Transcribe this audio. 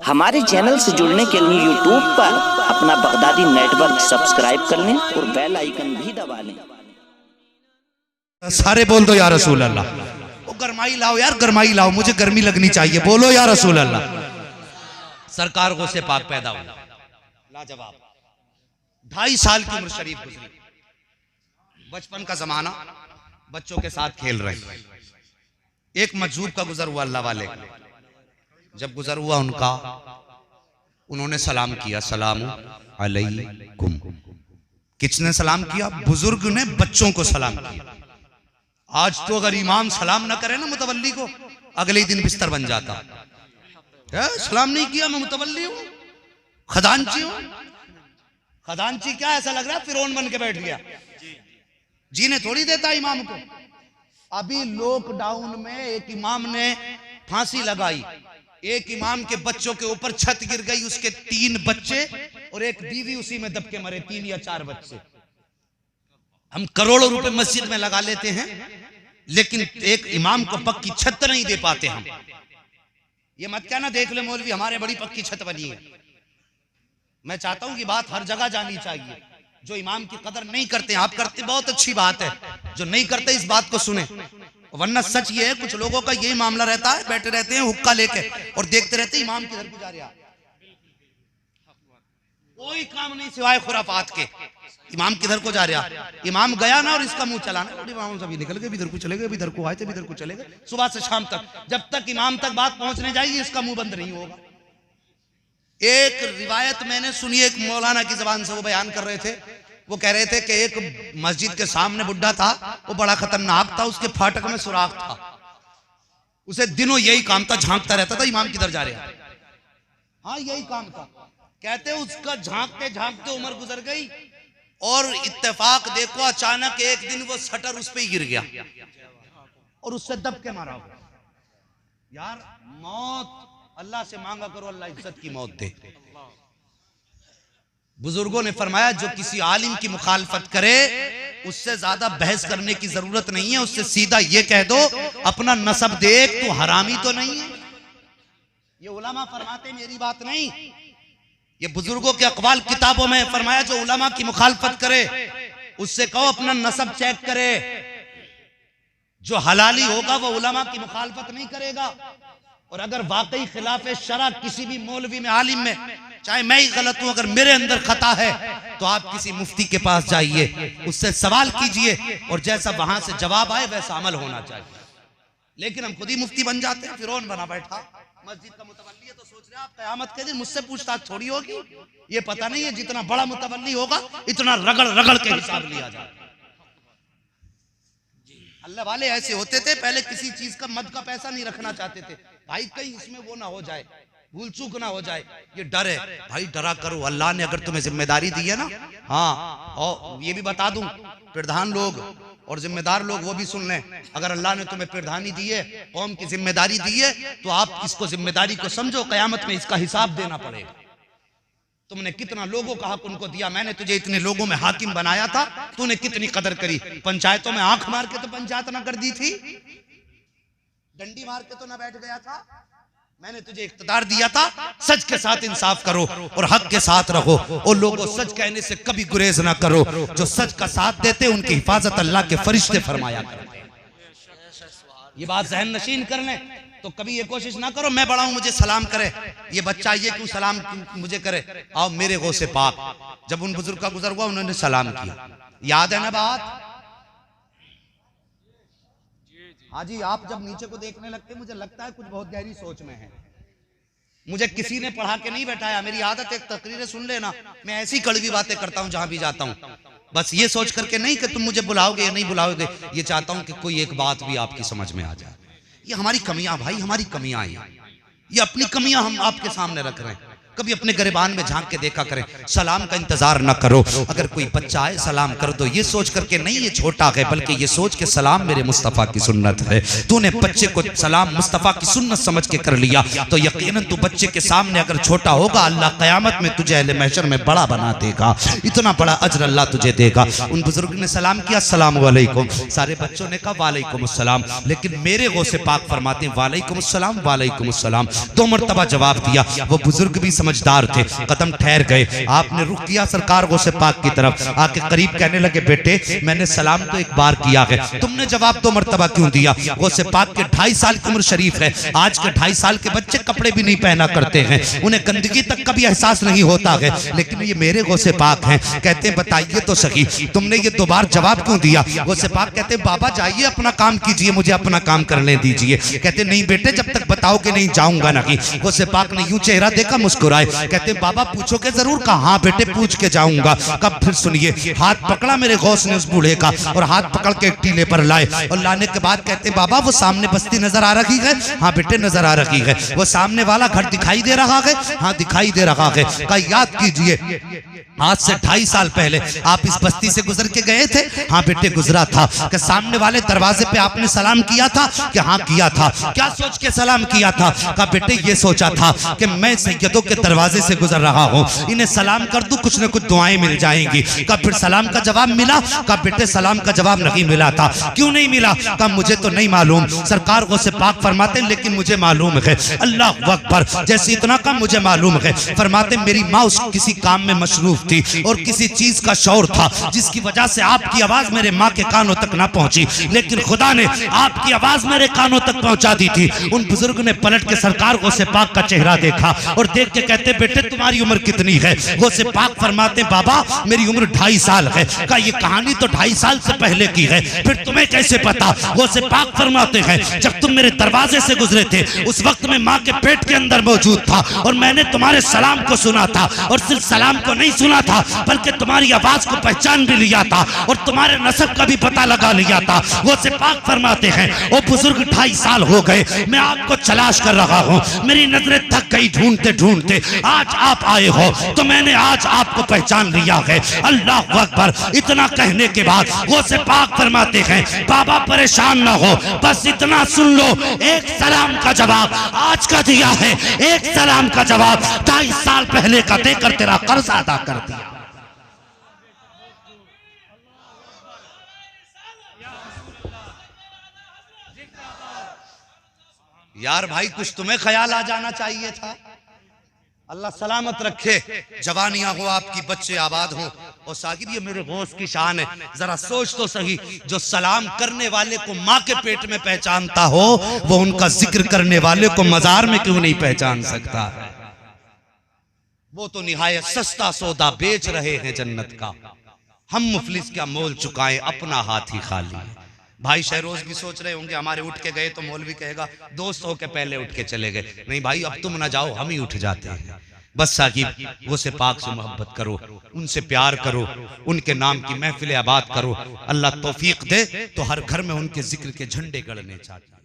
हमारे चैनल से जुड़ने के लिए यूट्यूब पर अपना बगदादी नेटवर्क सब्सक्राइब कर लें और बेल आइकन भी दबा लें। सारे बोल दो या रसूल अल्लाह। वो गरमाई लाओ यार, गरमाई लाओ, मुझे गर्मी लगनी चाहिए। बोलो या रसूल अल्लाह। सरकार को से पाक पैदा हुआ, लाजवाब। 2.5 साल की उम्र शरीफ गुजरी, बचपन का जमाना, बच्चों के साथ खेल रहे। एक मजूब का गुजर हुआ अल्लाह वाले, जब गुजर हुआ उनका, उन्होंने सलाम किया, सलाम अलैकुम। किसने सलाम किया? बुजुर्ग ने बच्चों को सलाम किया। आज तो अगर इमाम सलाम ना करे ना मुतवल्ली को, अगले ही दिन बिस्तर बन जाता। सलाम नहीं किया, मैं मुतवल्ली हूं, खजांची हूं। खजांची क्या, ऐसा लग रहा है फिरौन बन के बैठ गया। जीने थोड़ी देता इमाम को। अभी लॉकडाउन में एक इमाम ने फांसी लगाई, एक इमाम के बच्चों के ऊपर छत गिर गई, उसके 3 बच्चे और एक बीवी उसी में दब के मरे, 3 या 4 बच्चे। हम करोड़ों रुपए मस्जिद में लगा लेते हैं, लेकिन एक इमाम को पक्की छत नहीं दे पाते हम। ये मत कहना देख ले मौलवी हमारे बड़ी पक्की छत बनी है। मैं चाहता हूं कि बात हर जगह जानी चाहिए। जो इमाम की कदर नहीं करते, आप करते, बहुत अच्छी बात है। जो नहीं करते इस बात को सुने, वरना सच ये है कुछ लोगों का यही मामला रहता है, बैठे रहते हैं हुक्का लेके और देखते रहते हैं इमाम किधर गुजार रहा, कोई काम नहीं सिवाय खुराफात के। इमाम किधर को जा रहा, इमाम गया ना और इसका मुंह चलाना, इमाम सभी निकल गए, इधर को चले गए, इधर को आए थे, इधर को चले गए, सुबह से शाम तक। जब तक इमाम तक बात पहुंचने जाएगी इसका मुंह बंद नहीं होगा। एक रिवायत मैंने सुनी, एक मौलाना की जबान से वो बयान कर रहे थे। वो कह रहे थे कि एक मस्जिद के सामने बुड्ढा था, वो बड़ा खतरनाक था, उसके फाटक में सुराख था। उसे दिनों यही काम था, झांकता रहता था इमाम किधर जा रहे हैं। हाँ यही काम था। कहते उसका झांकते झांकते उम्र गुजर गई और इत्तेफाक देखो अचानक एक दिन वो शटर उस पे ही गिर गया और उससे दब के मारा। यार मौत अल्लाह से मांगा करो, अल्लाह इज्जत की मौत दे। बुजुर्गों ने फरमाया जो किसी आलिम की मुखालफत करे उससे ज्यादा बहस करने की जरूरत नहीं है, उससे सीधा ये कह दो अपना नसब देख, तो हरामी तो नहीं है। ये उलमा फरमाते, मेरी बात नहीं, ये बुजुर्गों के अकवाल किताबों में फरमाया। जो उलमा की मुखालफत करे उससे कहो अपना नसब चेक करे। जो हलाली होगा वो उलमा की मुखालफत नहीं करेगा। और अगर वाकई खिलाफ शरा किसी भी मौलवी में, आलिम में, चाहे मैं ही गलत हूं, अगर मेरे अंदर खता है तो आप किसी मुफ्ती के पास जाइए, उससे सवाल कीजिए और जैसा वहां से जवाब आए वैसा अमल होना चाहिए। लेकिन हम खुद ही मुफ्ती बन जाते हैं, फिरौन बना बैठा मस्जिद का मुतवल्ली है, तो सोच रहे हैं आप कयामत के दिन मुझसे पूछताछ थोड़ी होगी। ये पता नहीं है जितना बड़ा मुतवल्ली होगा इतना रगड़ रगड़ के हिसाब लिया जाए। अल्लाह वाले ऐसे होते थे, पहले किसी चीज का मद का पैसा नहीं रखना चाहते थे, भाई कहीं इसमें वो ना हो जाए, भूल चूक ना हो जाए, ये डर है। भाई डरा करो, अल्लाह ने अगर तुम्हें जिम्मेदारी दी है ना। हाँ, और ये भी बता दूं, प्रधान लोग और जिम्मेदार लोग वो भी सुन लें, अगर अल्लाह ने तुम्हें प्रधानी दी है, कौम की जिम्मेदारी दी है, तो आप इसको जिम्मेदारी को समझो, कयामत में इसका हिसाब देना पड़ेगा। तुमने कितना लोगों का हक उनको दिया, मैंने तुझे इतने लोगों में हाकिम बनाया था, तूने कितनी कदर करी। पंचायतों में आंख मार के तो पंचायत ना कर दी थी, डंडी मार के तो ना बैठ गया था। मैंने तुझे इख्तियार दिया था, सच के साथ इंसाफ करो और हक के साथ रहो, और लोगों सच कहने से कभी गुरेज ना करो। जो सच का साथ देते उनकी हिफाजत अल्लाह के फरिश्ते फरमाया करते हैं। ये बात जहन नशीन कर लें, तो कभी ये कोशिश ना करो मैं बड़ा हूं मुझे सलाम करे, ये बच्चा ये क्यों सलाम मुझे करे। आओ मेरे गौसे पाक, जब उन बुजुर्ग का गुजर हुआ उन्होंने सलाम किया, याद है ना बात। हाँ जी, आप जब नीचे को देखने लगते मुझे लगता है कुछ बहुत गहरी सोच में है। मुझे किसी ने पढ़ा के नहीं बैठाया, मेरी आदत एक तकरीरें सुन लेना, मैं ऐसी कड़वी बातें करता हूं जहां भी जाता हूं, बस ये सोच करके नहीं कि तुम मुझे बुलाओगे या नहीं बुलाओगे, ये चाहता हूं कि कोई एक बात भी आपकी समझ में आ जाए। ये हमारी कमियां भाई, हमारी कमियां हैं, ये अपनी कमियां हम आपके सामने रख रहे हैं। कभी अपने गिरबान में झांक के देखा करें, सलाम का इंतजार न करो। अगर कोई बच्चा आए सलाम कर दो, ये सोच करके नहीं ये छोटा है, बल्कि ये सोच के सलाम मेरे मुस्तफ़ा की सुन्नत है। तूने बच्चे को सलाम मुस्तफ़ा की सुन्नत समझ के कर लिया तो यकीनन तू बच्चे के सामने अगर छोटा होगा, अल्लाह क़यामत में तुझे अहले महशर में बड़ा बना देगा, इतना बड़ा अजर अल्लाह तुझे देगा। उन बुजुर्ग ने सलाम किया, अस्सलाम वालेकुम। सारे बच्चों ने कहा वालेकुम अस्सलाम, लेकिन मेरे गौसे पाक फरमाते हैं वालेकुम अस्सलाम वालेकुम अस्सलाम। 2 मरतबा जवाब दिया। वो बुजुर्ग भी समझदार थे, कदम ठहर गए। आपने रुख किया सरकार गौसे पाक की तरफ, आके करीब कहने लगे बेटे मैंने सलाम तो एक बार किया है, तुमने जवाब 2 मरतबा क्यों दिया? गौसे पाक के 2.5 साल की उम्र शरीफ है। आज के 2.5 साल के बच्चे कपड़े भी नहीं पहना करते हैं, उन्हें गंदगी तक का भी एहसास नहीं होता है, लेकिन ये मेरे गौसे पाक हैं। कहते हैं बताइए तो सही तुमने ये 2 बार जवाब क्यों दिया? गौसे पाक कहते हैं बाबा जाइए अपना काम कीजिए, मुझे अपना काम करने दीजिए। कहते नहीं बेटे जब तक बताओगे नहीं जाऊंगा नहीं। गौसे पाक ने यूं चेहरा देखा, मुस्कुराए। कहते बाबा पूछोगे जरूर? कहा हाँ बेटे पूछ के जाऊंगा। कब? फिर सुनिए। हाथ पकड़ा मेरे गौस ने उस बूढ़े का और हाथ पकड़ के एक टीले पर लाए, और लाने के बाद कहते बाबा वो सामने बस्ती नजर आ रही है? हाँ बेटे नजर आ रही है। वो सामने वाला घर दिखाई दे रहा है? हाँ दिखाई दे रहा है। कहा याद कीजिए आज से 2.5 साल पहले आप इस बस्ती से गुजर के गए थे? हाँ बेटे गुजरा था। कि सामने वाले दरवाजे पे आपने सलाम किया था? कि हाँ किया था। क्या सोच के सलाम किया था? कहा बेटे ये सोचा था कि मैं सैयदों के दरवाजे से गुजर रहा हूँ, इन्हें सलाम कर दूं, कुछ न कुछ दुआएं मिल जाएंगी। कहा फिर सलाम का जवाब मिला? कहा बेटे सलाम का जवाब नहीं मिला था। क्यों नहीं मिला? कहा मुझे तो नहीं मालूम। सरकार गौसे पाक फरमाते लेकिन मुझे मालूम है। अल्लाह अकबर। जैसे इतना कम मुझे मालूम है। फरमाते मेरी माँ उस किसी काम में मशरूफ थी और किसी चीज का शौर था जिसकी वजह से आपकी आवाज मेरे माँ के कानों तक ना पहुंची, लेकिन खुदा ने आपकी आवाज मेरे कानों तक पहुंचा दी थी। उन बुजुर्ग ने पलट के सरकार गौसे पाक का चेहरा देखा और देख के कहते बेटे तुम्हारी उम्र कितनी है? गौसे पाक फरमाते बाबा मेरी उम्र 2.5 साल है। कहा ये कहानी तो 2.5 साल से पहले की है, फिर तुम्हें कैसे पता? गौसे पाक फरमाते हैं जब तुम मेरे दरवाजे से गुजरे थे उस वक्त मैं माँ के पेट के अंदर मौजूद था और मैंने तुम्हारे सलाम को सुना था, और सिर्फ सलाम को नहीं सुना था बल्कि तुम्हारी आवाज को पहचान भी लिया था और तुम्हारे नस्ब का भी पता लगा लिया था। गौसे पाक फरमाते हैं ओ बुजुर्ग 2.5 साल हो गए मैं आपको तलाश कर रहा हूँ, मेरी नजरें थक गई ढूंढते ढूंढते, आज आप आए हो तो मैंने आज आपको पहचान लिया है। अल्लाह अकबर। इतना कहने के बाद गौसे पाक फरमाते हैं बाबा परेशान ना हो, बस इतना सुन लो, एक सलाम का जवाब आज का दिया है, एक सलाम का जवाब 2.5 साल पहले का देकर तेरा कर्ज अदा कर दिया। यार भाई कुछ तुम्हें ख्याल आ जाना चाहिए था। अल्लाह सलामत रखे, जवानियां हो आपकी, बच्चे आबाद हो। और साकिब ये मेरे गौस की शान है, जरा सोच तो सही, जो सलाम करने वाले को माँ के पेट में पहचानता हो वो उनका जिक्र करने वाले को मजार में क्यों नहीं पहचान सकता है? वो तो निहायत सस्ता सौदा बेच रहे हैं जन्नत का, हम मुफलिस क्या मोल चुकाएं, अपना हाथ ही खाली। भाई शहरोज भी सोच रहे होंगे हमारे उठ के गए तो मौलवी कहेगा दोस्त हो के पहले उठ के चले गए। नहीं भाई अब तुम ना जाओ, हम ही उठ जाते हैं। बस साकिब वो से पाक से मोहब्बत करो, उनसे प्यार करो, उनके नाम की महफिल आबाद करो। अल्लाह तौफीक दे तो हर घर में उनके जिक्र के झंडे गड़ने चाहिए।